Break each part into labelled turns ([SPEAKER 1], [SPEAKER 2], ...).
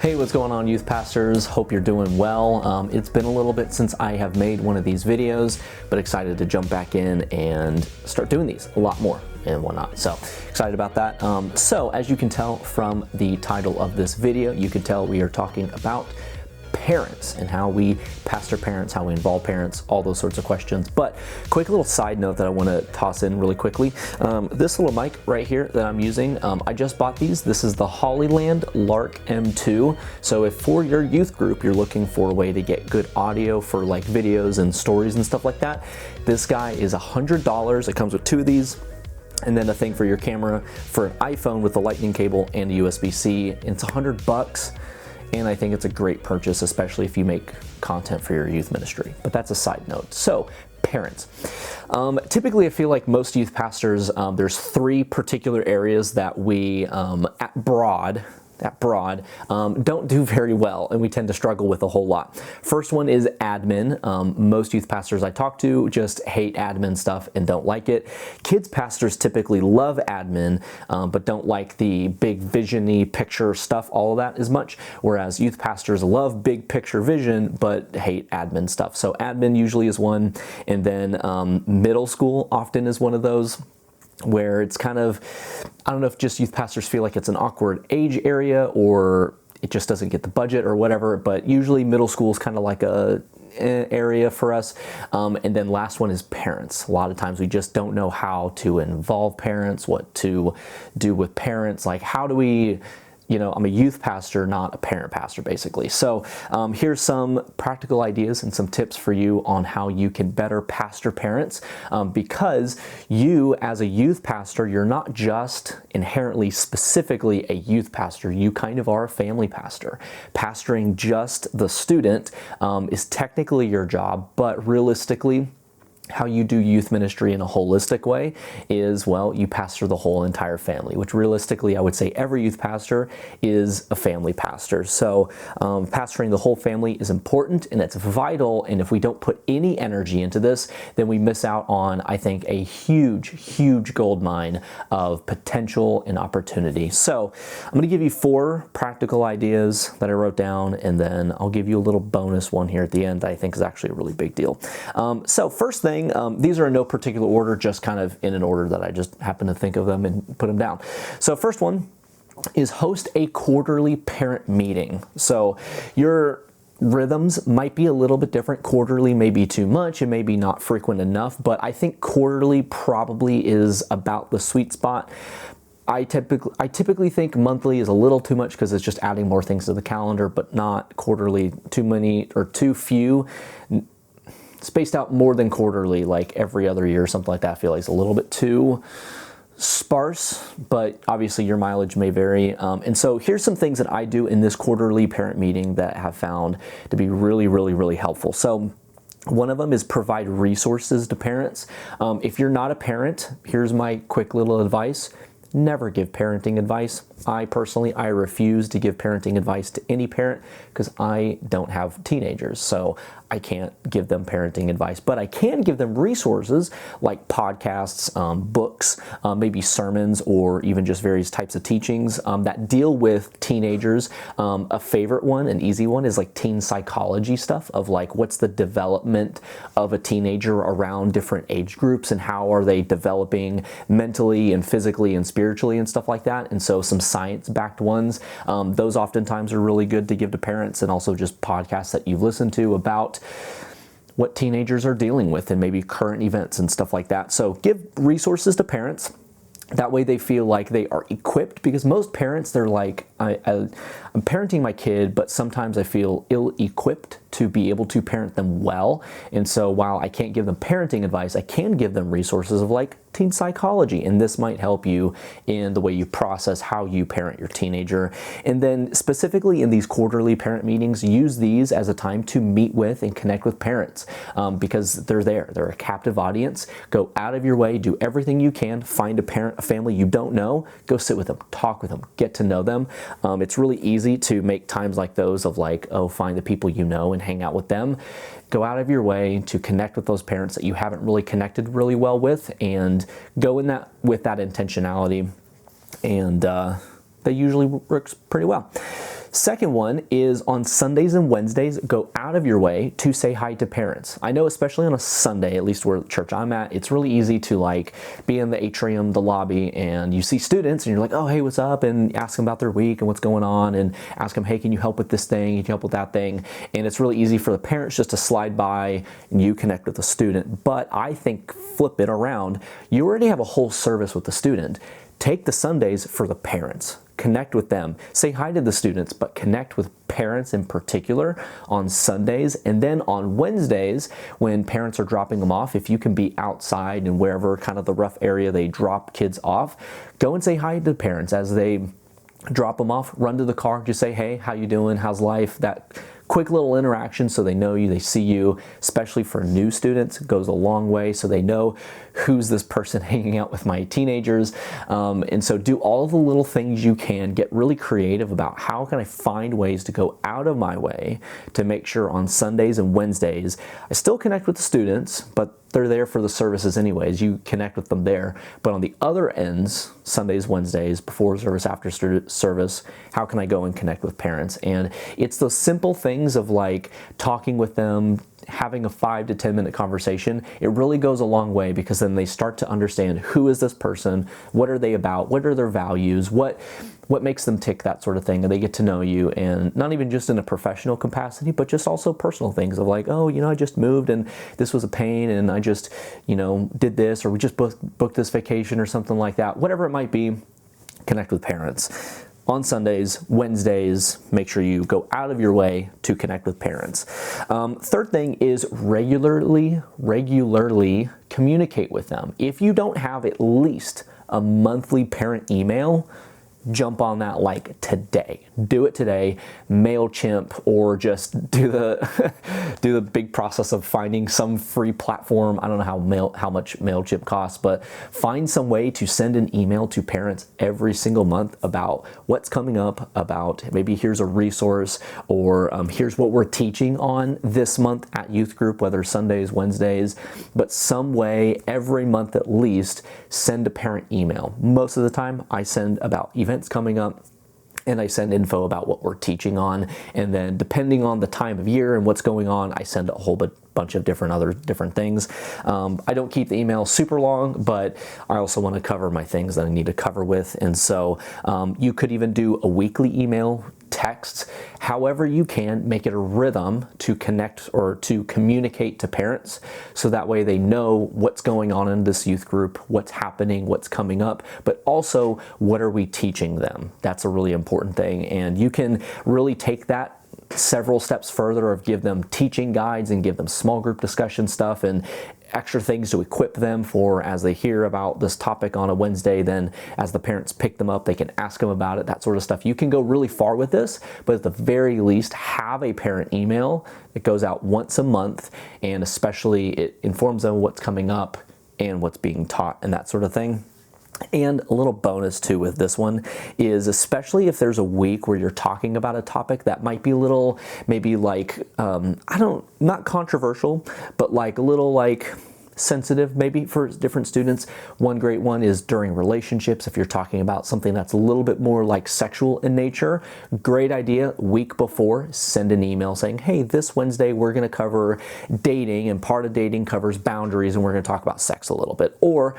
[SPEAKER 1] Hey, what's going on, youth pastors? Hope you're doing well. It's been a little bit since I have made one of these videos, but excited to jump back in and start doing these a lot more and whatnot. So excited about that. So as you can tell from the title of this video, you can tell we are talking about parents and how we pastor parents, how we involve parents, all those sorts of questions. But quick little side note that I want to toss in really quickly. This little mic right here that I'm using, I just bought these. This is the Hollyland Lark M2. So if for your youth group, you're looking for a way to get good audio for like videos and stories and stuff like that, this guy is $100. It comes with two of these, and then a thing for your camera for an iPhone with a lightning cable and a USB-C. It's $100. And I think it's a great purchase, especially if you make content for your youth ministry. But that's a side note. So, parents. Typically, I feel like most youth pastors, there's three particular areas that we, at broad, don't do very well, and we tend to struggle with a whole lot. First one is admin. Most youth pastors I talk to just hate admin stuff and don't like it. Kids pastors typically love admin, but don't like the big vision-y picture stuff, all of that as much, whereas youth pastors love big picture vision, but hate admin stuff. So admin usually is one, and then middle school often is one of those, where it's kind of, I don't know if just youth pastors feel like it's an awkward age area or it just doesn't get the budget or whatever, but usually middle school is kind of like a area for us. And then last one is parents. A lot of times we just don't know how to involve parents, what to do with parents, like how do we, I'm a youth pastor, not a parent pastor, basically. So here's some practical ideas and some tips for you on how you can better pastor parents, because you, as a youth pastor, you're not just inherently, specifically a youth pastor. You kind of are a family pastor. Pastoring just the student is technically your job, but realistically, how you do youth ministry in a holistic way is, well, you pastor the whole entire family, which realistically I would say every youth pastor is a family pastor. So pastoring the whole family is important and it's vital, and if we don't put any energy into this, then we miss out on, I think, a huge gold mine of potential and opportunity. So I'm going to give you 4 practical ideas that I wrote down, and then I'll give you a little bonus one here at the end that I think is actually a really big deal. So first thing, these are in no particular order, just kind of in an order that I just happen to think of them and put them down. So first one is host a quarterly parent meeting. So your rhythms might be a little bit different. Quarterly may be too much, it may be not frequent enough, but I think quarterly probably is about the sweet spot. I typically think monthly is a little too much because it's just adding more things to the calendar, but not quarterly too many or too few. Spaced out more than quarterly, like every other year or something like that, I feel like it's a little bit too sparse, but obviously your mileage may vary. And so here's some things that I do in this quarterly parent meeting that I have found to be really helpful. So one of them is provide resources to parents. If you're not a parent, here's my quick little advice. Never give parenting advice. I refuse to give parenting advice to any parent because I don't have teenagers, so I can't give them parenting advice, but I can give them resources like podcasts, books, maybe sermons, or even just various types of teachings that deal with teenagers. A favorite one, an easy one, is like teen psychology stuff of like what's the development of a teenager around different age groups and how are they developing mentally and physically and spiritually and stuff like that. And so some science-backed ones, those oftentimes are really good to give to parents, and also just podcasts that you've listened to about what teenagers are dealing with and maybe current events and stuff like that. So give resources to parents. That way they feel like they are equipped, because most parents, they're like, I'm parenting my kid, but sometimes I feel ill-equipped to be able to parent them well. And so while I can't give them parenting advice, I can give them resources of like teen psychology, and this might help you in the way you process how you parent your teenager. And then specifically in these quarterly parent meetings, use these as a time to meet with and connect with parents, because they're there. They're a captive audience. Go out of your way, do everything you can, find a family you don't know, go sit with them, talk with them, get to know them. It's really easy to make times like those of like, oh, find the people you know and hang out with them. Go out of your way to connect with those parents that you haven't really connected really well with, and go in that with that intentionality, and that usually works pretty well. Second one is on Sundays and Wednesdays, go out of your way to say hi to parents. I know especially on a Sunday, at least where the church I'm at, it's really easy to like be in the atrium, the lobby, and you see students and you're like, oh, hey, what's up? And ask them about their week and what's going on and ask them, hey, can you help with this thing? Can you help with that thing? And it's really easy for the parents just to slide by and you connect with the student. But I think flip it around. You already have a whole service with the student. Take the Sundays for the parents. Connect with them. Say hi to the students, but connect with parents in particular on Sundays. And then on Wednesdays, when parents are dropping them off, if you can be outside and wherever kind of the rough area they drop kids off, go and say hi to parents as they drop them off. Run to the car, just say, hey, how you doing? How's life? That quick little interaction so they know you, they see you, especially for new students, it goes a long way so they know who's this person hanging out with my teenagers. And so do all the little things you can, get really creative about how can I find ways to go out of my way to make sure on Sundays and Wednesdays, I still connect with the students, but they're there for the services anyways. You connect with them there. But on the other ends, Sundays, Wednesdays, before service, after service, how can I go and connect with parents? And it's those simple things of like talking with them, having a 5 to 10 minute conversation. It really goes a long way because then they start to understand who is this person, what are they about, what are their values, what makes them tick, that sort of thing. And they get to know you, and not even just in a professional capacity, but just also personal things of like, oh, I just moved and this was a pain and I just, did this, or we just booked this vacation or something like that. Whatever it might be, connect with parents. On Sundays, Wednesdays, make sure you go out of your way to connect with parents. Third thing is regularly communicate with them. If you don't have at least a monthly parent email, jump on that like today. Do it today. MailChimp, or just do the big process of finding some free platform. I don't know how much MailChimp costs, but find some way to send an email to parents every single month about what's coming up, about maybe here's a resource, or here's what we're teaching on this month at youth group, whether Sundays, Wednesdays, but some way every month at least send a parent email. Most of the time I send about events coming up, and I send info about what we're teaching on, and then depending on the time of year and what's going on, I send a whole bunch of different things. I don't keep the email super long, but I also want to cover my things that I need to cover with, and so you could even do a weekly email, texts, however you can, make it a rhythm to connect or to communicate to parents, so that way they know what's going on in this youth group, what's happening, what's coming up, but also what are we teaching them. That's a really important thing, and you can really take that several steps further of give them teaching guides and give them small group discussion stuff and extra things to equip them for as they hear about this topic on a Wednesday. Then as the parents pick them up, they can ask them about it, that sort of stuff. You can go really far with this, but at the very least, have a parent email that goes out once a month, and especially it informs them what's coming up and what's being taught and that sort of thing. And a little bonus too with this one is, especially if there's a week where you're talking about a topic that might be a little, maybe like, not controversial, but like a little like sensitive maybe for different students. One great one is during relationships. If you're talking about something that's a little bit more like sexual in nature, great idea, week before, send an email saying, hey, this Wednesday we're going to cover dating, and part of dating covers boundaries, and we're going to talk about sex a little bit. Or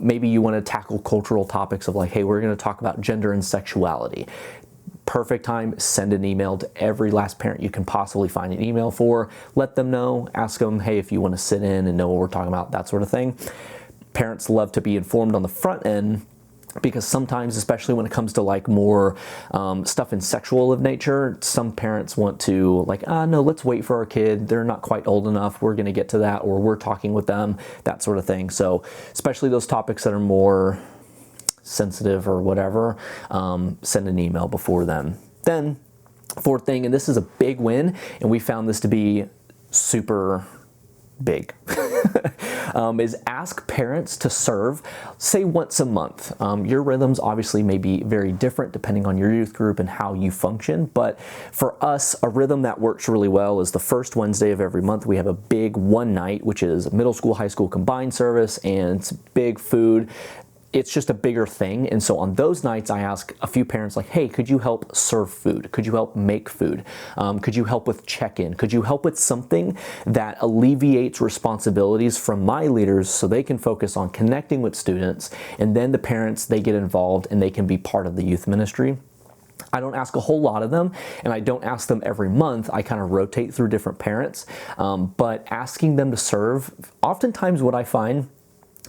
[SPEAKER 1] maybe you want to tackle cultural topics of like, hey, we're going to talk about gender and sexuality. Perfect time, send an email to every last parent you can possibly find an email for. Let them know, ask them, hey, if you want to sit in and know what we're talking about, that sort of thing. Parents love to be informed on the front end, because sometimes, especially when it comes to like more stuff in sexual of nature, some parents want to like, no, let's wait for our kid. They're not quite old enough. We're going to get to that, or we're talking with them, that sort of thing. So especially those topics that are more sensitive or whatever, send an email before then. Then, fourth thing, and this is a big win, and we found this to be super big, is ask parents to serve, say once a month. Your rhythms obviously may be very different depending on your youth group and how you function, but for us, a rhythm that works really well is the first Wednesday of every month we have a big one night, which is middle school, high school combined service, and it's big food. it's just a bigger thing. And so on those nights, I ask a few parents like, hey, could you help serve food? Could you help make food? Could you help with check-in? Could you help with something that alleviates responsibilities from my leaders so they can focus on connecting with students, and then the parents, they get involved and they can be part of the youth ministry? I don't ask a whole lot of them, and I don't ask them every month. I kind of rotate through different parents, but asking them to serve, oftentimes what I find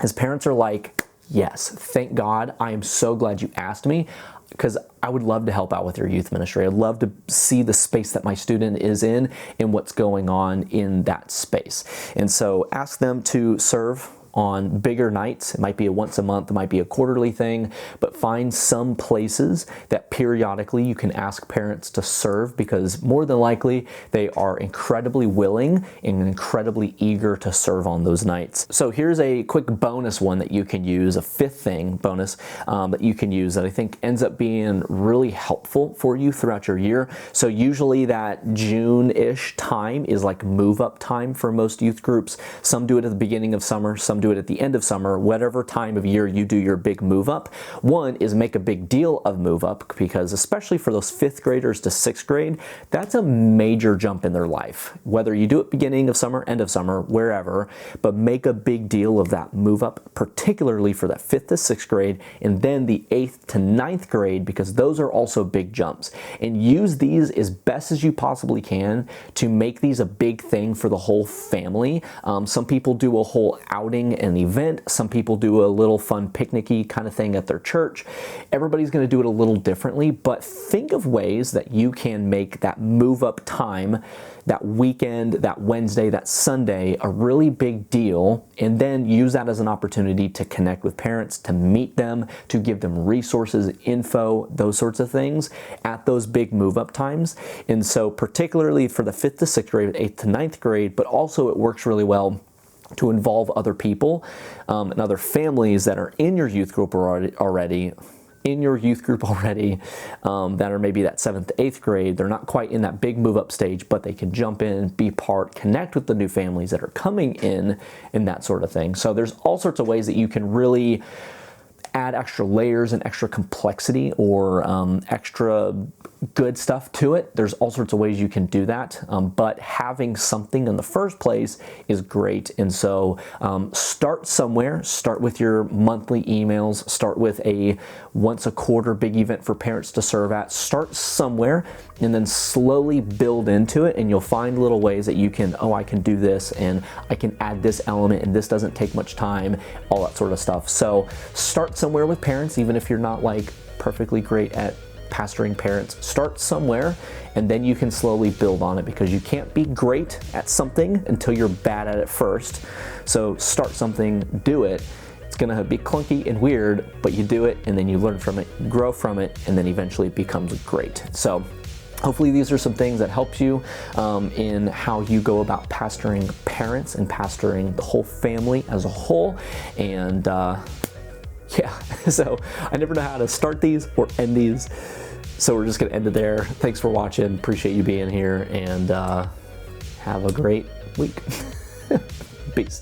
[SPEAKER 1] is parents are like, yes, thank God, I am so glad you asked me, because I would love to help out with your youth ministry. I'd love to see the space that my student is in and what's going on in that space. And so ask them to serve on bigger nights. It might be a once a month, it might be a quarterly thing, but find some places that periodically you can ask parents to serve, because more than likely they are incredibly willing and incredibly eager to serve on those nights. So here's a quick bonus one that you can use, a fifth thing bonus that you can use that I think ends up being really helpful for you throughout your year. So usually that June-ish time is like move up time for most youth groups. Some do it at the beginning of summer, some do it at the end of summer, whatever time of year you do your big move up. One is make a big deal of move up, because especially for those 5th graders to 6th grade, that's a major jump in their life. Whether you do it beginning of summer, end of summer, wherever, but make a big deal of that move up, particularly for that 5th to 6th grade, and then the 8th to 9th grade, because those are also big jumps. And use these as best as you possibly can to make these a big thing for the whole family. Some people do a whole outing and event. Some people do a little fun picnicky kind of thing at their church. Everybody's going to do it a little differently, but think of ways that you can make that move up time, that weekend, that Wednesday, that Sunday, a really big deal, and then use that as an opportunity to connect with parents, to meet them, to give them resources, info, those sorts of things at those big move up times. And so particularly for the 5th to 6th grade, 8th to 9th grade, but also it works really well to involve other people and other families that are in your youth group already that are maybe that 7th to 8th grade. They're not quite in that big move up stage, but they can jump in, be part, connect with the new families that are coming in, and that sort of thing. So there's all sorts of ways that you can really add extra layers and extra complexity or extra good stuff to it. There's all sorts of ways you can do that, but having something in the first place is great. And so start somewhere. Start with your monthly emails. Start with a once a quarter big event for parents to serve at. Start somewhere and then slowly build into it, and you'll find little ways that you can, oh, I can do this, and I can add this element, and this doesn't take much time, all that sort of stuff. So start somewhere with parents, even if you're not like perfectly great at pastoring parents. Start somewhere, and then you can slowly build on it, because you can't be great at something until you're bad at it first. So start something, do it. It's gonna be clunky and weird, but you do it, and then you learn from it, grow from it, and then eventually it becomes great. So hopefully these are some things that help you in how you go about pastoring parents and pastoring the whole family as a whole. And yeah, so I never know how to start these or end these, so we're just gonna end it there. Thanks for watching, appreciate you being here, and have a great week. Peace.